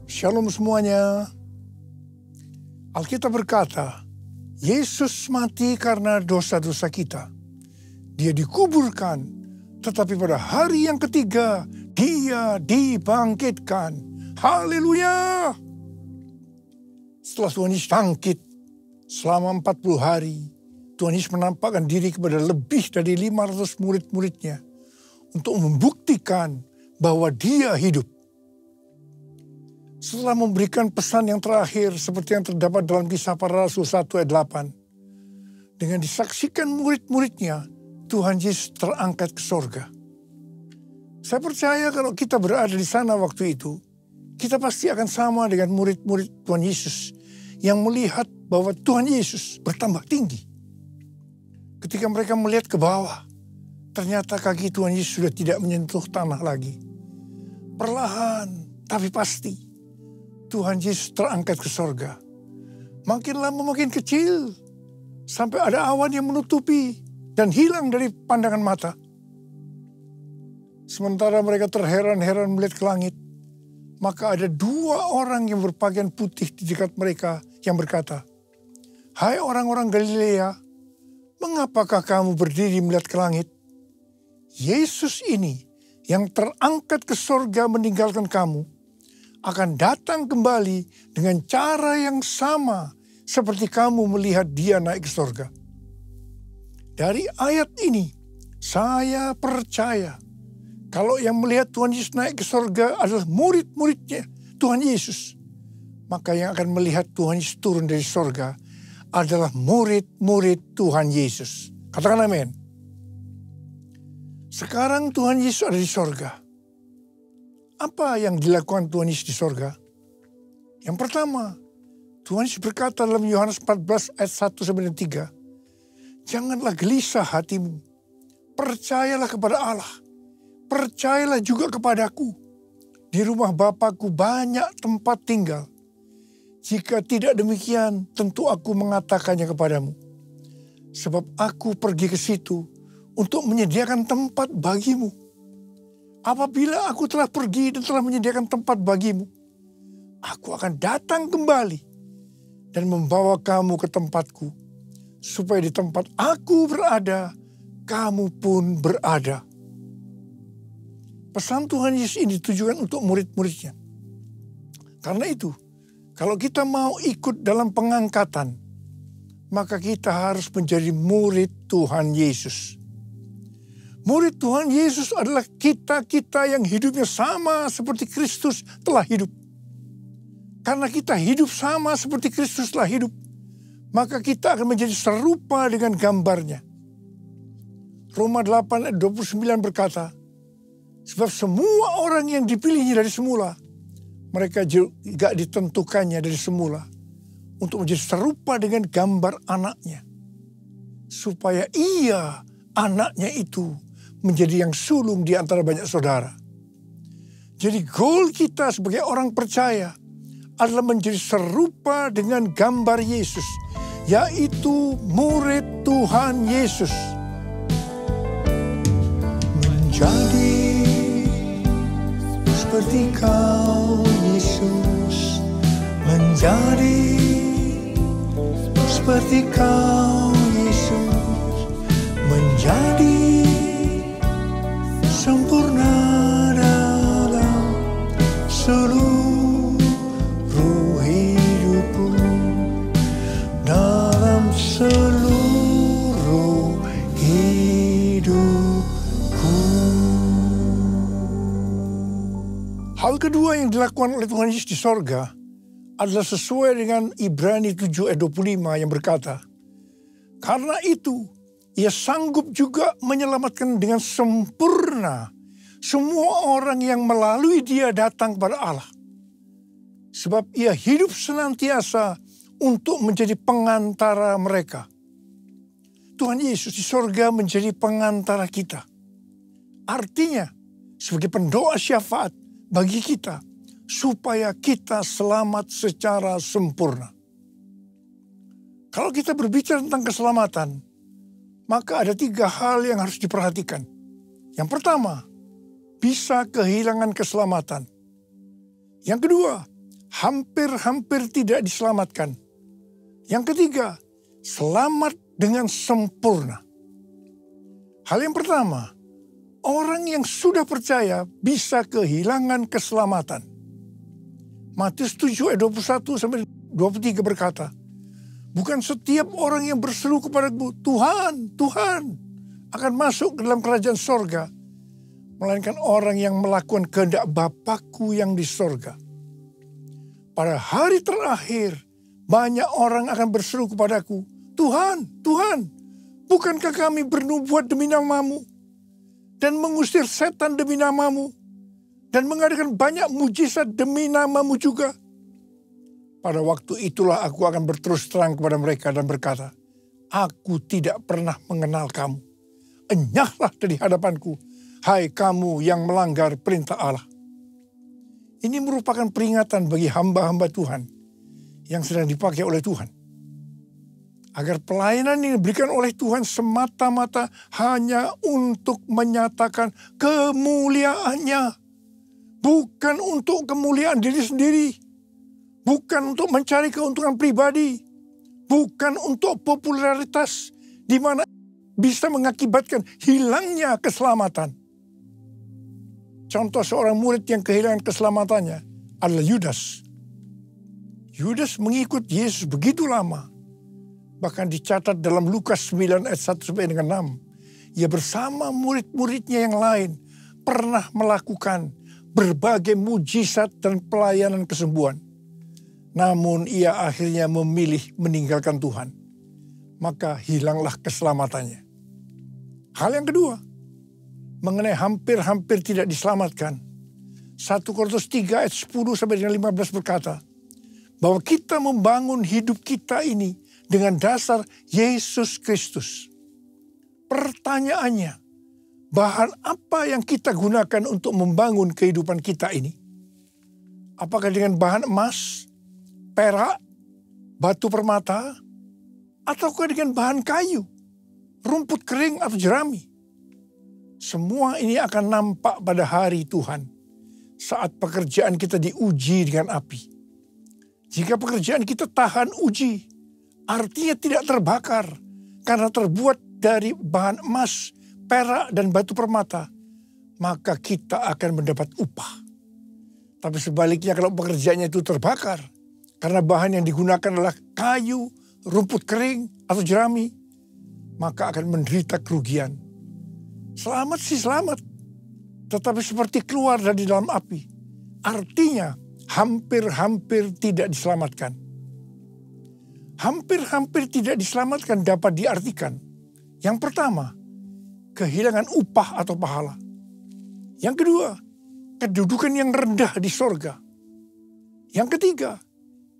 Shalom semuanya. Alkitab berkata, Yesus mati karena dosa-dosa kita. Dia dikuburkan, tetapi pada hari yang ketiga, dia dibangkitkan. Haleluya! Setelah Tuhan Yesus bangkit selama 40 hari, Tuhan Yesus menampakkan diri kepada lebih dari 500 murid-muridnya untuk membuktikan bahwa dia hidup. Setelah memberikan pesan yang terakhir seperti yang terdapat dalam Kisah Para Rasul 1 ayat 8. Dengan disaksikan murid-muridnya, Tuhan Yesus terangkat ke sorga. Saya percaya kalau kita berada di sana waktu itu, kita pasti akan sama dengan murid-murid Tuhan Yesus yang melihat bahwa Tuhan Yesus bertambah tinggi. Ketika mereka melihat ke bawah, ternyata kaki Tuhan Yesus sudah tidak menyentuh tanah lagi. Perlahan tapi pasti, Tuhan Yesus terangkat ke sorga. Makin lama makin kecil, sampai ada awan yang menutupi dan hilang dari pandangan mata. Sementara mereka terheran-heran melihat ke langit, maka ada 2 orang yang berpakaian putih di dekat mereka yang berkata, "Hai orang-orang Galilea, mengapakah kamu berdiri melihat ke langit? Yesus ini yang terangkat ke sorga meninggalkan kamu, akan datang kembali dengan cara yang sama seperti kamu melihat dia naik ke sorga." Dari ayat ini, saya percaya kalau yang melihat Tuhan Yesus naik ke sorga adalah murid-muridnya Tuhan Yesus, maka yang akan melihat Tuhan Yesus turun dari sorga adalah murid-murid Tuhan Yesus. Katakan amin. Sekarang Tuhan Yesus ada di sorga. Apa yang dilakukan Tuhan Yesus di sorga? Yang pertama, Tuhan Yesus berkata dalam Yohanes 14 ayat 1-3, "Janganlah gelisah hatimu, percayalah kepada Allah, percayalah juga kepadaku. Di rumah Bapa-Ku banyak tempat tinggal. Jika tidak demikian, tentu aku mengatakannya kepadamu. Sebab aku pergi ke situ untuk menyediakan tempat bagimu. Apabila aku telah pergi dan telah menyediakan tempat bagimu, aku akan datang kembali dan membawa kamu ke tempatku, supaya di tempat aku berada, kamu pun berada." Pesan Tuhan Yesus ini ditujukan untuk murid-muridnya. Karena itu, kalau kita mau ikut dalam pengangkatan, maka kita harus menjadi murid Tuhan Yesus. Murid Tuhan Yesus adalah kita-kita yang hidupnya sama seperti Kristus telah hidup. Karena kita hidup sama seperti Kristus telah hidup, maka kita akan menjadi serupa dengan gambarnya. Roma 8 ayat 29 berkata, "Sebab semua orang yang dipilihnya dari semula, mereka juga ditentukannya dari semula untuk menjadi serupa dengan gambar anaknya, supaya ia, anaknya itu, menjadi yang sulung di antara banyak saudara." Jadi goal kita sebagai orang percaya adalah menjadi serupa dengan gambar Yesus, yaitu murid Tuhan Yesus. Menjadi seperti Kau Yesus, menjadi seperti Kau Yesus, menjadi sempurna dalam seluruh hidupku, dalam seluruh hidupku. Hal kedua yang dilakukan oleh Tuhan Yesus di sorga adalah sesuai dengan Ibrani 7 ayat 25 yang berkata, "Karena itu, Ia sanggup juga menyelamatkan dengan sempurna semua orang yang melalui Dia datang kepada Allah. Sebab Ia hidup senantiasa untuk menjadi pengantara mereka." Tuhan Yesus di sorga menjadi pengantara kita. Artinya, sebagai pendoa syafaat bagi kita, supaya kita selamat secara sempurna. Kalau kita berbicara tentang keselamatan, maka ada 3 hal yang harus diperhatikan. Yang pertama, bisa kehilangan keselamatan. Yang kedua, hampir-hampir tidak diselamatkan. Yang ketiga, selamat dengan sempurna. Hal yang pertama, orang yang sudah percaya bisa kehilangan keselamatan. Matius 7 ayat 21 sampai 23 berkata, bukan setiap orang yang berseru kepadaku, Tuhan, Tuhan, akan masuk ke dalam kerajaan sorga, melainkan orang yang melakukan kehendak Bapakku yang di sorga. Pada hari terakhir, banyak orang akan berseru kepadaku, Tuhan, Tuhan, bukankah kami bernubuat demi namamu, dan mengusir setan demi namamu, dan mengadakan banyak mujizat demi namamu juga? Pada waktu itulah aku akan berterus terang kepada mereka dan berkata, aku tidak pernah mengenal kamu. Enyahlah dari hadapanku, hai kamu yang melanggar perintah Allah. Ini merupakan peringatan bagi hamba-hamba Tuhan yang sedang dipakai oleh Tuhan. Agar pelayanan yang diberikan oleh Tuhan semata-mata hanya untuk menyatakan kemuliaannya. Bukan untuk kemuliaan diri sendiri. Bukan untuk mencari keuntungan pribadi. Bukan untuk popularitas di mana bisa mengakibatkan hilangnya keselamatan. Contoh seorang murid yang kehilangan keselamatannya adalah Yudas. Yudas mengikut Yesus begitu lama. Bahkan dicatat dalam Lukas 9 ayat 1 sampai dengan 6. Ia bersama murid-muridnya yang lain pernah melakukan berbagai mujizat dan pelayanan kesembuhan. Namun ia akhirnya memilih meninggalkan Tuhan. Maka hilanglah keselamatannya. Hal yang kedua, mengenai hampir-hampir tidak diselamatkan. 1 Korintus 3 ayat 10 sampai dengan 15 berkata, bahwa kita membangun hidup kita ini dengan dasar Yesus Kristus. Pertanyaannya, bahan apa yang kita gunakan untuk membangun kehidupan kita ini? Apakah dengan bahan emas, perak, batu permata, ataukah dengan bahan kayu, rumput kering atau jerami? Semua ini akan nampak pada hari Tuhan saat pekerjaan kita diuji dengan api. Jika pekerjaan kita tahan uji, artinya tidak terbakar karena terbuat dari bahan emas, perak, dan batu permata, maka kita akan mendapat upah. Tapi sebaliknya kalau pekerjaannya itu terbakar karena bahan yang digunakan adalah kayu, rumput kering, atau jerami, maka akan menderita kerugian. Selamat sih selamat, tetapi seperti keluar dari dalam api. Artinya hampir-hampir tidak diselamatkan. Hampir-hampir tidak diselamatkan dapat diartikan. Yang pertama, kehilangan upah atau pahala. Yang kedua, kedudukan yang rendah di sorga. Yang ketiga,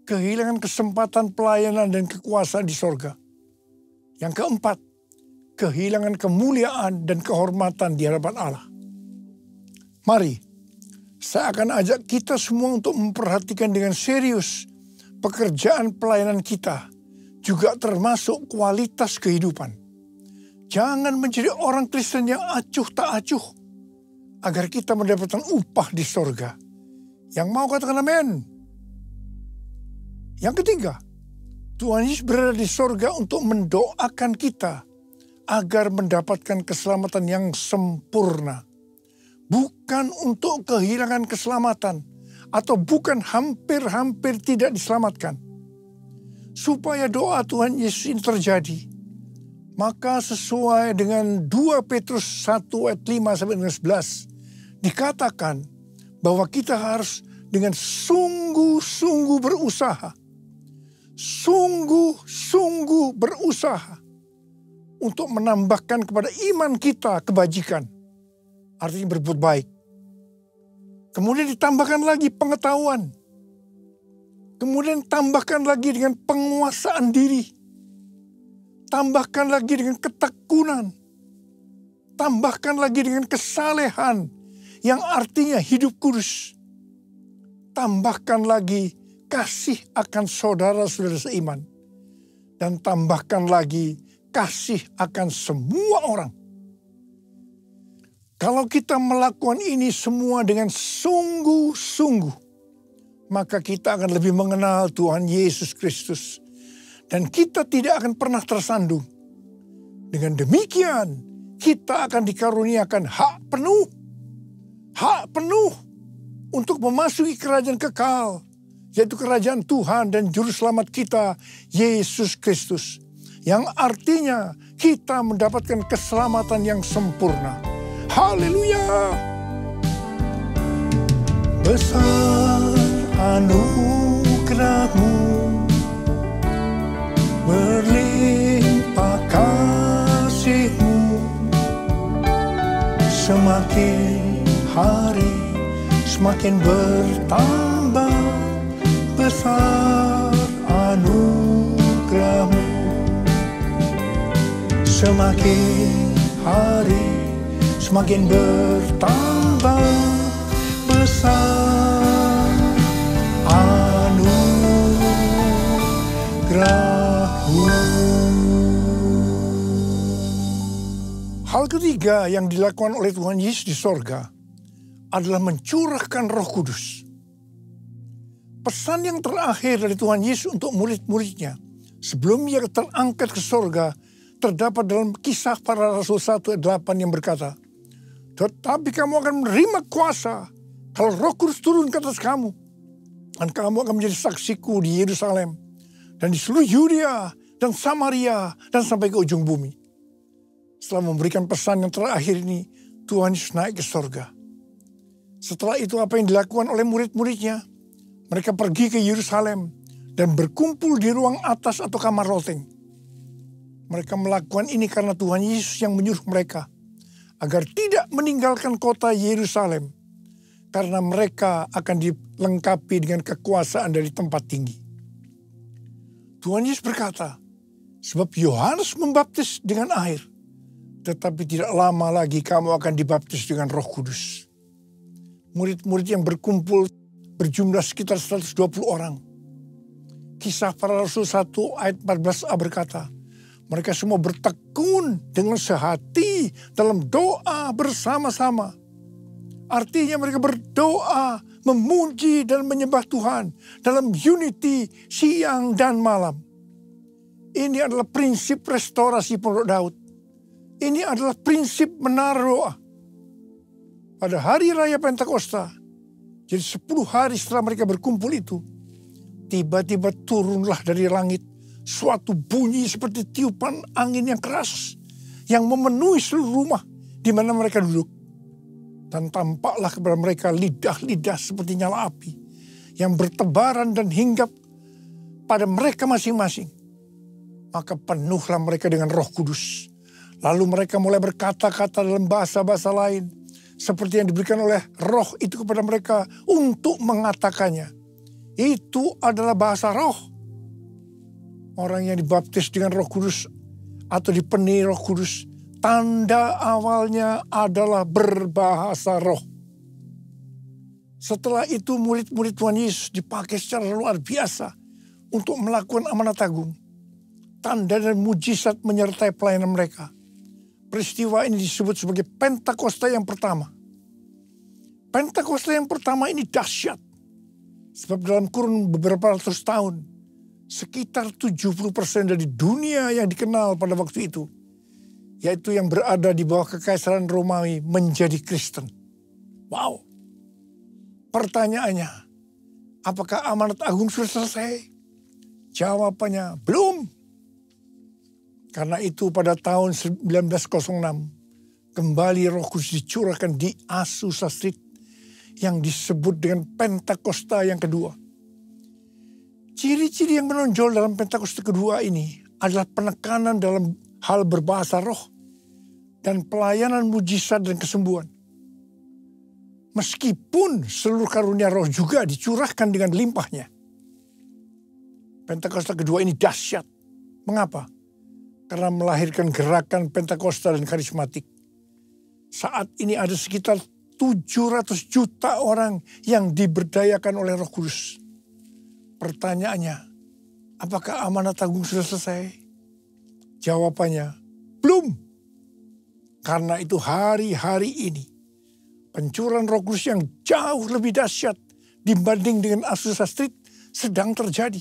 kehilangan kesempatan pelayanan dan kekuasaan di sorga. Yang keempat, kehilangan kemuliaan dan kehormatan di hadapan Allah. Mari, saya akan ajak kita semua untuk memperhatikan dengan serius pekerjaan pelayanan kita, juga termasuk kualitas kehidupan. Jangan menjadi orang Kristen yang acuh tak acuh, agar kita mendapatkan upah di sorga. Yang mau katakan amin. Yang ketiga, Tuhan Yesus berada di sorga untuk mendoakan kita agar mendapatkan keselamatan yang sempurna. Bukan untuk kehilangan keselamatan, atau bukan hampir-hampir tidak diselamatkan. Supaya doa Tuhan Yesus ini terjadi, maka sesuai dengan 2 Petrus 1 ayat 5 sampai dengan 11, dikatakan bahwa kita harus dengan sungguh-sungguh berusaha. Sungguh-sungguh berusaha untuk menambahkan kepada iman kita kebajikan. Artinya berbuat baik. Kemudian ditambahkan lagi pengetahuan. Kemudian tambahkan lagi dengan penguasaan diri. Tambahkan lagi dengan ketekunan. Tambahkan lagi dengan kesalehan yang artinya hidup kudus. Tambahkan lagi kasih akan saudara-saudara seiman. Dan tambahkan lagi kasih akan semua orang. Kalau kita melakukan ini semua dengan sungguh-sungguh, maka kita akan lebih mengenal Tuhan Yesus Kristus. Dan kita tidak akan pernah tersandung. Dengan demikian, kita akan dikaruniakan hak penuh untuk memasuki kerajaan kekal, yaitu kerajaan Tuhan dan Juru Selamat kita, Yesus Kristus. Yang artinya kita mendapatkan keselamatan yang sempurna. Haleluya! Besar anugerah-Mu, berlimpah kasih-Mu, semakin hari semakin bertambah. Besar anugerah-Mu, semakin hari semakin bertambah. Besar anugerah-Mu. Hal ketiga yang dilakukan oleh Tuhan Yesus di sorga adalah mencurahkan Roh Kudus. Pesan yang terakhir dari Tuhan Yesus untuk murid-muridnya sebelum ia terangkat ke sorga terdapat dalam Kisah Para Rasul 1 ayat 8 yang berkata, "Tetapi kamu akan menerima kuasa kalau Roh Kudus turun ke atas kamu, dan kamu akan menjadi saksiku di Yerusalem dan di seluruh Yudea dan Samaria dan sampai ke ujung bumi." Setelah memberikan pesan yang terakhir ini, Tuhan Yesus naik ke sorga. Setelah itu apa yang dilakukan oleh murid-muridnya? Mereka pergi ke Yerusalem dan berkumpul di ruang atas atau kamar loteng. Mereka melakukan ini karena Tuhan Yesus yang menyuruh mereka agar tidak meninggalkan kota Yerusalem, karena mereka akan dilengkapi dengan kekuasaan dari tempat tinggi. Tuhan Yesus berkata, "Sebab Yohanes membaptis dengan air, tetapi tidak lama lagi kamu akan dibaptis dengan Roh Kudus." Murid-murid yang berkumpul berjumlah sekitar 120 orang. Kisah Para Rasul 1 ayat 14a berkata, mereka semua bertekun dengan sehati dalam doa bersama-sama. Artinya mereka berdoa, memuji dan menyembah Tuhan dalam unity siang dan malam. Ini adalah prinsip restorasi Pondok Daud. Ini adalah prinsip menara doa. Pada hari raya Pentakosta, jadi 10 hari setelah mereka berkumpul itu, tiba-tiba turunlah dari langit suatu bunyi seperti tiupan angin yang keras yang memenuhi seluruh rumah di mana mereka duduk. Dan tampaklah kepada mereka lidah-lidah seperti nyala api yang bertebaran dan hinggap pada mereka masing-masing. Maka penuhlah mereka dengan Roh Kudus. Lalu mereka mulai berkata-kata dalam bahasa-bahasa lain seperti yang diberikan oleh Roh itu kepada mereka untuk mengatakannya. Itu adalah bahasa roh. Orang yang dibaptis dengan Roh Kudus atau dipenuhi Roh Kudus, tanda awalnya adalah berbahasa roh. Setelah itu murid-murid Tuhan Yesus dipakai secara luar biasa untuk melakukan amanat agung. Tanda dan mujizat menyertai pelayanan mereka. Peristiwa ini disebut sebagai Pentakosta yang pertama. Pentakosta yang pertama ini dahsyat. Sebab dalam kurun beberapa ratus tahun, sekitar 70% dari dunia yang dikenal pada waktu itu, yaitu yang berada di bawah kekaisaran Romawi, menjadi Kristen. Wow. Pertanyaannya, apakah amanat agung sudah selesai? Jawabannya, belum. Karena itu pada tahun 1906, kembali Roh Kudus dicurahkan di Azusa Street yang disebut dengan Pentakosta yang kedua. Ciri-ciri yang menonjol dalam Pentakosta kedua ini adalah penekanan dalam hal berbahasa roh dan pelayanan mujizat dan kesembuhan. Meskipun seluruh karunia roh juga dicurahkan dengan limpahnya. Pentakosta kedua ini dahsyat. Mengapa? Karena melahirkan gerakan Pentakosta dan karismatik. Saat ini ada sekitar 700 juta orang yang diberdayakan oleh Roh Kudus. Pertanyaannya, apakah amanat agung sudah selesai? Jawabannya, belum. Karena itu hari-hari ini, pencurahan Roh Kudus yang jauh lebih dahsyat dibanding dengan Azusa Street sedang terjadi.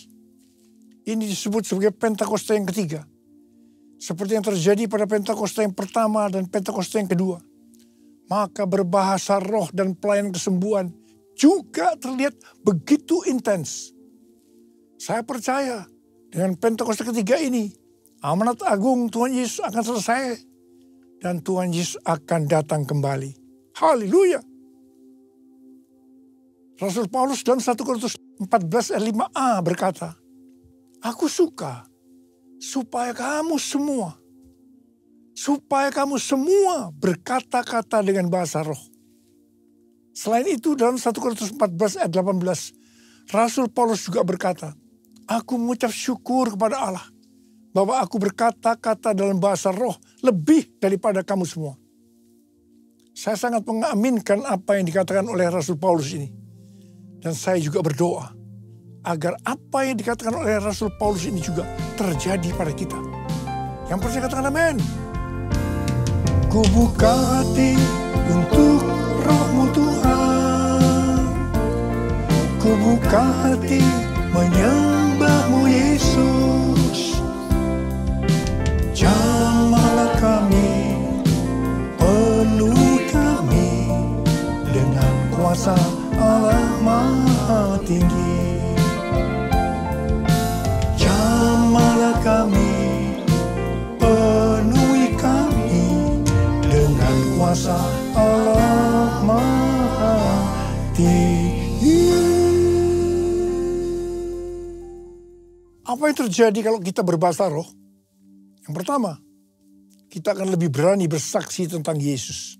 Ini disebut sebagai Pentakosta yang ketiga. Seperti yang terjadi pada Pentakosta yang pertama dan Pentakosta yang kedua. Maka berbahasa roh dan pelayanan kesembuhan juga terlihat begitu intens. Saya percaya dengan Pentakosta ketiga ini, amanat agung Tuhan Yesus akan selesai dan Tuhan Yesus akan datang kembali. Haleluya. Rasul Paulus dalam 1 Korintus 14 ayat 5a berkata, aku suka supaya kamu semua berkata-kata dengan bahasa roh. Selain itu dalam 1 Korintus 14 ayat 18, Rasul Paulus juga berkata, aku mengucap syukur kepada Allah bahwa aku berkata-kata dalam bahasa roh lebih daripada kamu semua. Saya sangat mengaminkan apa yang dikatakan oleh Rasul Paulus ini. Dan saya juga berdoa agar apa yang dikatakan oleh Rasul Paulus ini juga terjadi pada kita. Yang percaya katakan amin. Ku buka hati untuk roh-Mu Tuhan. Ku buka hati menyembah-Mu Yesus. Jamahlah kami, penuhi kami dengan kuasa Allah Maha Tinggi. Jamahlah kami, penuhi kami dengan kuasa Allah Maha Tinggi. Apa yang terjadi kalau kita berbahasa roh? Yang pertama, kita akan lebih berani bersaksi tentang Yesus.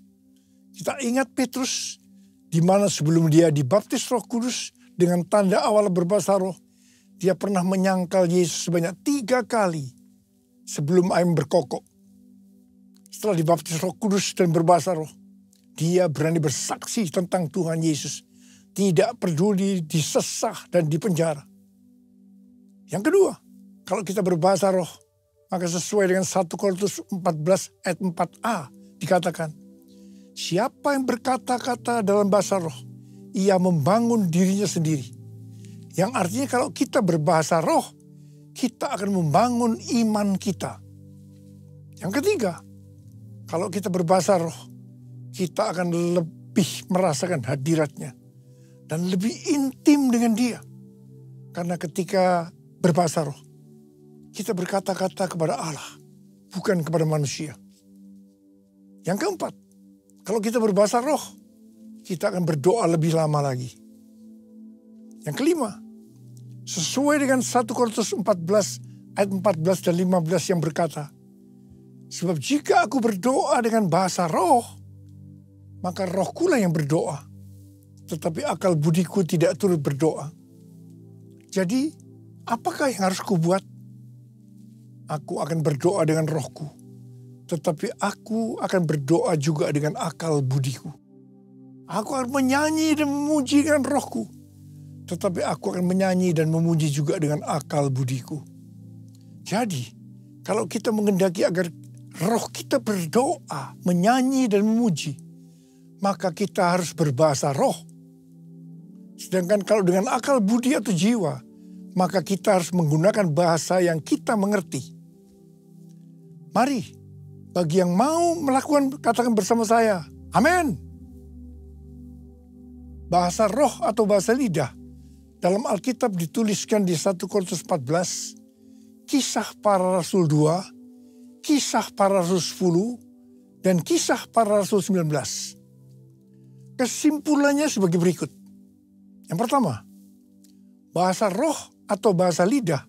Kita ingat Petrus, di mana sebelum dia dibaptis Roh Kudus dengan tanda awal berbahasa roh, dia pernah menyangkal Yesus sebanyak 3 kali sebelum air berkokok. Setelah dibaptis Roh Kudus dan berbahasa roh, dia berani bersaksi tentang Tuhan Yesus. Tidak peduli disesah dan dipenjara. Yang kedua, kalau kita berbahasa roh, maka sesuai dengan 1 Korintus 14 ayat 4a dikatakan, siapa yang berkata-kata dalam bahasa roh, ia membangun dirinya sendiri. Yang artinya kalau kita berbahasa roh, kita akan membangun iman kita. Yang ketiga, kalau kita berbahasa roh, kita akan lebih merasakan hadiratnya. Dan lebih intim dengan dia. Karena ketika berbahasa roh, kita berkata-kata kepada Allah, bukan kepada manusia. Yang keempat, kalau kita berbahasa roh, kita akan berdoa lebih lama lagi. Yang kelima, sesuai dengan 1 Korintus 14 ayat 14 dan 15 yang berkata, sebab jika aku berdoa dengan bahasa roh, maka rohkulah yang berdoa, tetapi akal budiku tidak turut berdoa. Jadi, apakah yang harus kubuat? Aku akan berdoa dengan rohku, tetapi aku akan berdoa juga dengan akal budiku. Aku akan menyanyi dan memuji dengan rohku, tetapi aku akan menyanyi dan memuji juga dengan akal budiku. Jadi, kalau kita mengendaki agar roh kita berdoa, menyanyi dan memuji, maka kita harus berbahasa roh. Sedangkan kalau dengan akal budi atau jiwa, maka kita harus menggunakan bahasa yang kita mengerti. Mari, bagi yang mau melakukan, katakan bersama saya, amin. Bahasa roh atau bahasa lidah dalam Alkitab dituliskan di 1 Korintus 14, Kisah Para Rasul 2, Kisah Para Rasul 10, dan Kisah Para Rasul 19. Kesimpulannya sebagai berikut. Yang pertama, bahasa roh atau bahasa lidah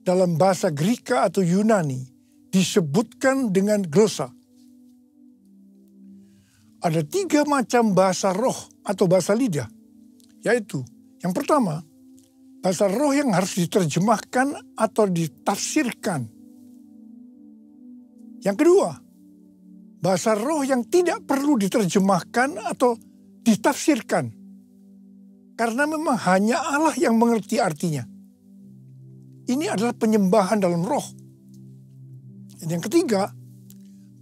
dalam bahasa Greka atau Yunani disebutkan dengan glosa. Ada 3 macam bahasa roh atau bahasa lidah. Yaitu, yang pertama, bahasa roh yang harus diterjemahkan atau ditafsirkan. Yang kedua, bahasa roh yang tidak perlu diterjemahkan atau ditafsirkan. Karena memang hanya Allah yang mengerti artinya. Ini adalah penyembahan dalam roh. Dan yang ketiga,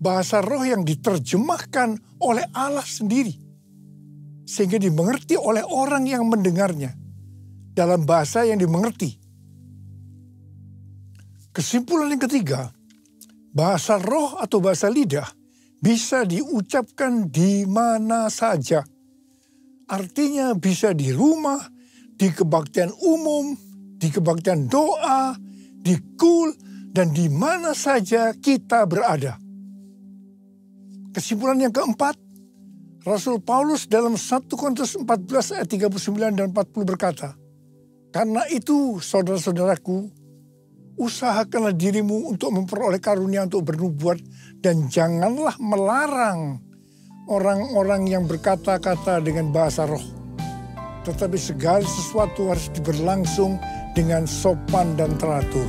bahasa roh yang diterjemahkan oleh Allah sendiri. sehingga dimengerti oleh orang yang mendengarnya dalam bahasa yang dimengerti. Kesimpulan yang ketiga, bahasa roh atau bahasa lidah bisa diucapkan di mana saja. Artinya bisa di rumah, di kebaktian umum, di kebaktian doa, di kul, dan di mana saja kita berada. Kesimpulan yang keempat, Rasul Paulus dalam 1 Korintus 14 ayat 39 dan 40 berkata, "Karena itu saudara-saudaraku, usahakanlah dirimu untuk memperoleh karunia untuk bernubuat dan janganlah melarang orang-orang yang berkata-kata dengan bahasa roh. Tetapi segala sesuatu harus berlangsung dengan sopan dan teratur."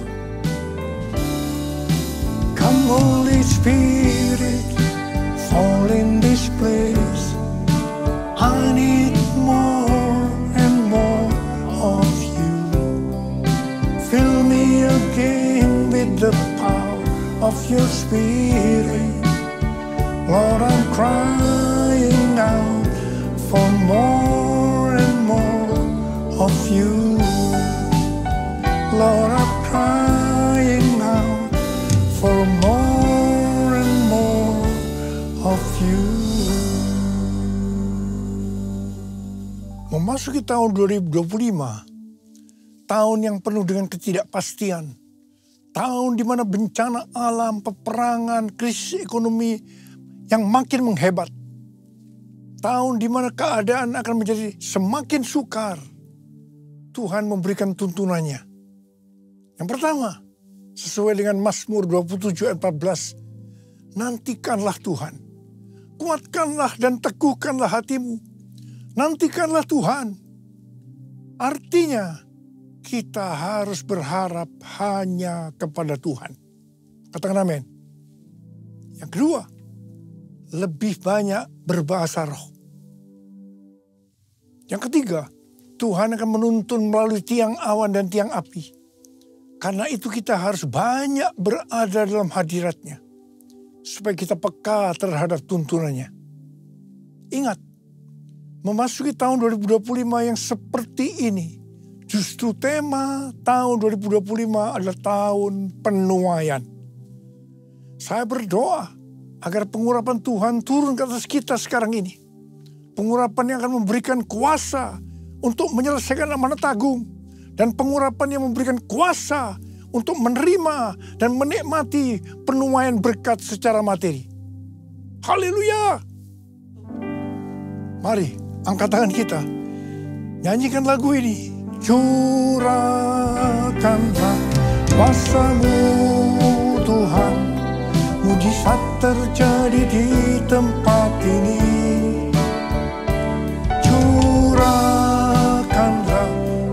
Come Holy Spirit, fall in this place. I need more and more of you. Fill me again with the power of your Spirit. Lord, I'm crying out for more and more of you. Lord, I'm crying out for more and more of you. Memasuki tahun 2025, tahun yang penuh dengan ketidakpastian, tahun di mana bencana alam, peperangan, krisis ekonomi yang makin menghebat, tahun di mana keadaan akan menjadi semakin sukar. Tuhan memberikan tuntunannya. Yang pertama, sesuai dengan Mazmur 27 ayat 14, nantikanlah Tuhan, kuatkanlah dan teguhkanlah hatimu. Nantikanlah Tuhan. Artinya kita harus berharap hanya kepada Tuhan. Katakan amin. Yang kedua, lebih banyak berbahasa roh. Yang ketiga, Tuhan akan menuntun melalui tiang awan dan tiang api. Karena itu kita harus banyak berada dalam hadirat-Nya, supaya kita peka terhadap tuntunannya. Ingat, memasuki tahun 2025 yang seperti ini, justru tema tahun 2025 adalah tahun penuaian. Saya berdoa agar pengurapan Tuhan turun ke atas kita sekarang ini. Pengurapan yang akan memberikan kuasa untuk menyelesaikan amanat agung. Dan pengurapan yang memberikan kuasa untuk menerima dan menikmati penuaian berkat secara materi. Haleluya! Mari, angkat tangan kita. Nyanyikan lagu ini. Curahkanlah kuasa-Mu Tuhan. Mujizat terjadi di tempat ini. Curahkanlah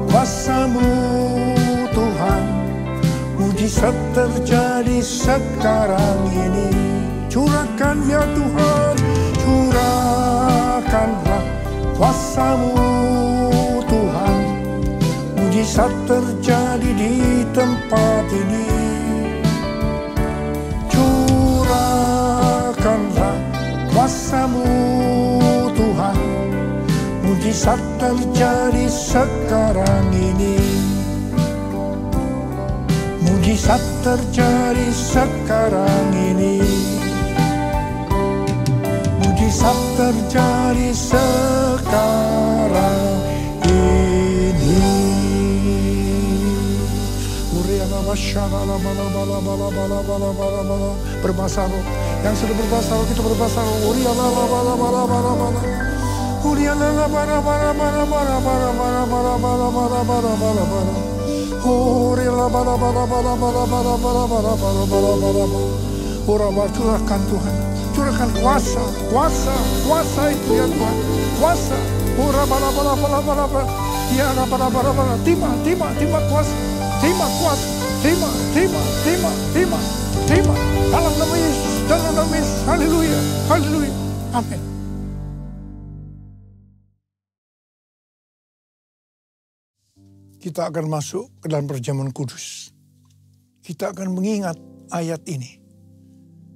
kuasa-Mu Tuhan. Mujizat terjadi sekarang ini. Curahkan ya Tuhan. Curahkanlah kuasa-Mu Tuhan. Mujizat terjadi di tempat ini. Curahkanlah kuasa-Mu Tuhan. Mujizat terjadi sekarang ini. Mujizat terjadi sekarang ini. Mujizat terjadi sekarang ini. Berbahasa roh. Yang sudah berbahasa roh, kita berbahasa roh. Curahkan Tuhan. Curahkan kuasa itu ya Tuhan. Kuasa. Terima kuasa. Terima kuasa. Terima. Dalam nama Yesus. Haleluya. Amin. Kita akan masuk ke dalam perjamuan kudus. Kita akan mengingat ayat ini.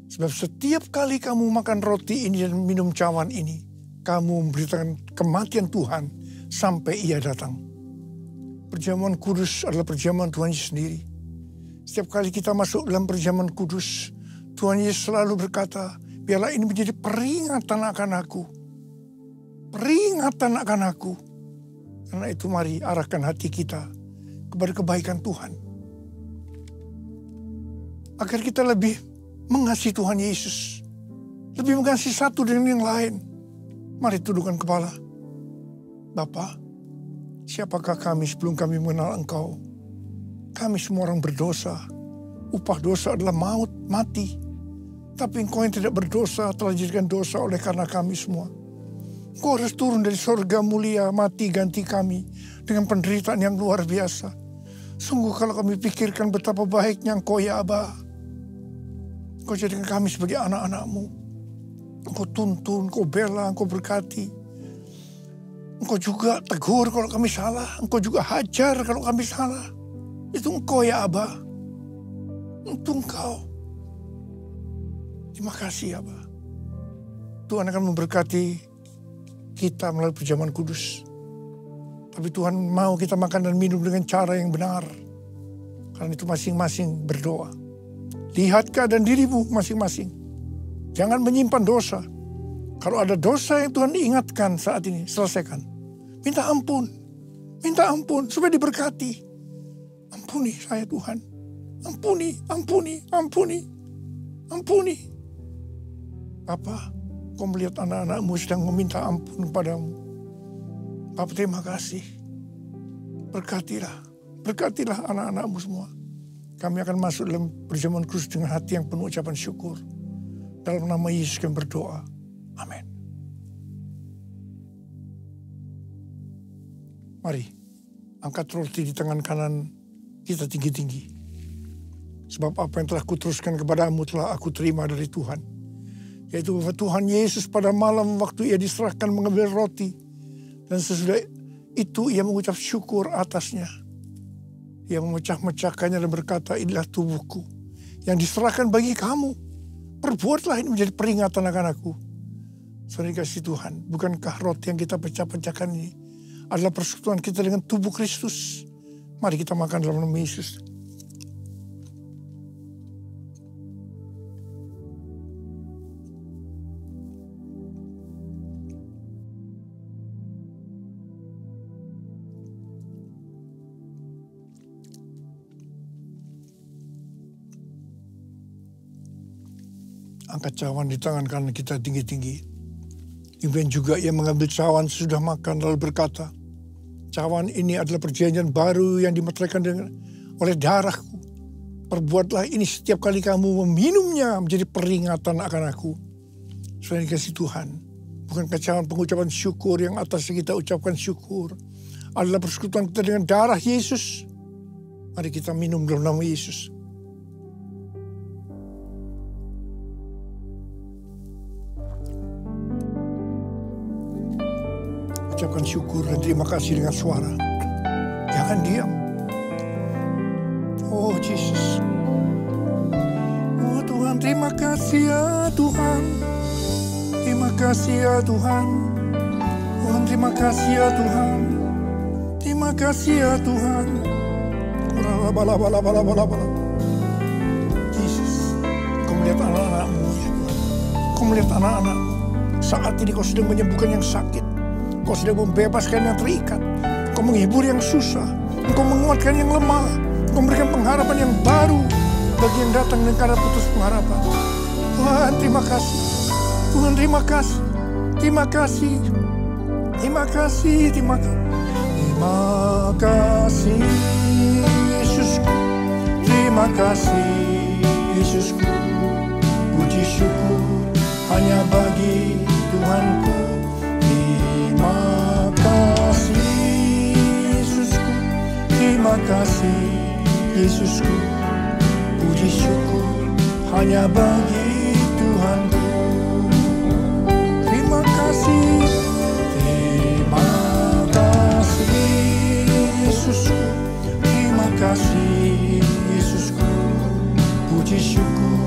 Sebab setiap kali kamu makan roti ini dan minum cawan ini, kamu memberitakan kematian Tuhan sampai ia datang. Perjamuan kudus adalah perjamuan Tuhan Yesus sendiri. Setiap kali kita masuk dalam perjamuan kudus, Tuhan Yesus selalu berkata, biarlah ini menjadi peringatan akan aku. Peringatan akan aku. Karena itu mari arahkan hati kita kepada kebaikan Tuhan. Agar kita lebih mengasihi Tuhan Yesus. Lebih mengasihi satu dengan yang lain. Mari tundukkan kepala. Bapa, siapakah kami sebelum kami mengenal Engkau? Kami semua orang berdosa. Upah dosa adalah maut, mati. Tapi Engkau yang tidak berdosa telah dijadikan dosa oleh karena kami semua. Engkau harus turun dari surga mulia, mati ganti kami dengan penderitaan yang luar biasa. Sungguh kalau kami pikirkan betapa baiknya Engkau ya Aba. Engkau jadikan kami sebagai anak-anak-Mu. Engkau tuntun, Engkau bela, Engkau berkati. Engkau juga tegur kalau kami salah. Engkau juga hajar kalau kami salah. Itu Engkau ya Aba. Itu Engkau. Terima kasih Aba. Tuhan akan memberkati kita melalui perjamuan kudus. Tapi Tuhan mau kita makan dan minum dengan cara yang benar. Karena itu masing-masing berdoa. Lihat keadaan dirimu masing-masing. Jangan menyimpan dosa. Kalau ada dosa yang Tuhan ingatkan saat ini, selesaikan. Minta ampun. Minta ampun supaya diberkati. Ampuni saya Tuhan. Ampuni, ampuni, ampuni. Ampuni. Bapa, Kau melihat anak-anak-Mu sedang meminta ampun kepadamu. Bapa, terima kasih. Berkatilah. Berkatilah anak-anak-Mu semua. Kami akan masuk dalam perjamuan kudus dengan hati yang penuh ucapan syukur. Dalam nama Yesus kami berdoa. Amin. Mari, angkat roti di tangan kanan kita tinggi-tinggi. Sebab apa yang telah kuteruskan kepadamu telah aku terima dari Tuhan. Yaitu bahwa Tuhan Yesus pada malam waktu ia diserahkan mengambil roti. Dan sesudah itu ia mengucap syukur atasnya. Ia memecah-mecahkannya dan berkata, inilah tubuhku yang diserahkan bagi kamu. Perbuatlah ini menjadi peringatan akan aku. Saudara kasih Tuhan, bukankah roti yang kita pecah-pecahkan ini adalah persekutuan kita dengan tubuh Kristus? Mari kita makan dalam nama Yesus. Angkat cawan di tangan kanan kita tinggi-tinggi. Demikian juga ia mengambil cawan sesudah makan lalu berkata, cawan ini adalah perjanjian baru yang dimeteraikan oleh darahku. Perbuatlah ini setiap kali kamu meminumnya menjadi peringatan akan aku. Saudara dikasih Tuhan, bukankah cawan pengucapan syukur yang atasnya kita ucapkan syukur adalah persekutuan kita dengan darah Yesus? Mari kita minum dalam nama Yesus. Ucapkan syukur dan terima kasih dengan suara. Jangan diam. Oh Yesus. Oh Tuhan, terima kasih ya Tuhan. Terima kasih ya Tuhan. Tuhan, terima kasih ya Tuhan. Terima kasih ya Tuhan. Yesus, Kau melihat anak-anak-Mu ya Tuhan. Kau melihat anak-anak-Mu. Saat ini Kau sedang menyembuhkan yang sakit. Kau sedang membebaskan yang terikat. Kau menghibur yang susah. Kau menguatkan yang lemah. Kau memberikan pengharapan yang baru bagi yang datang dengan karena putus pengharapan. Tuhan, terima kasih. Tuhan, terima kasih. Terima kasih. Terima kasih. Terima kasih. Terima kasih Yesusku. Terima kasih Yesusku. Puji syukur hanya bagi Tuhanku. Terima kasih Yesusku. Terima kasih Yesusku. Puji syukur hanya bagi Tuhanku. Terima kasih. Terima kasih Yesusku. Terima kasih Yesusku. Puji syukur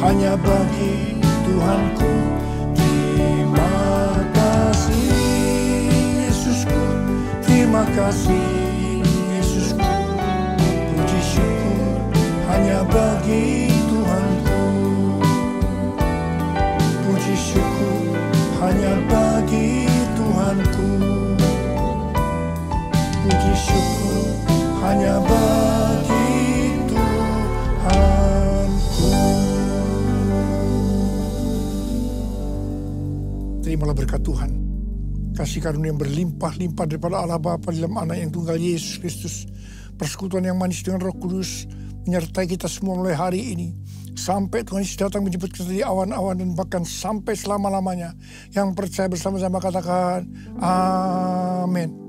hanya bagi Tuhanku. Terima kasih kasih Yesusku, puji syukur hanya bagi Tuhanku. Puji syukur hanya bagi Tuhanku. Puji syukur hanya bagi Tuhanku. Terimalah berkat Tuhan. Kasih karunia yang berlimpah-limpah daripada Allah Bapa dalam Anak yang tunggal Yesus Kristus. Persekutuan yang manis dengan Roh Kudus menyertai kita semua mulai hari ini. Sampai Tuhan Yesus datang menjemput kita di awan-awan dan bahkan sampai selama-lamanya. Yang percaya bersama-sama katakan amin.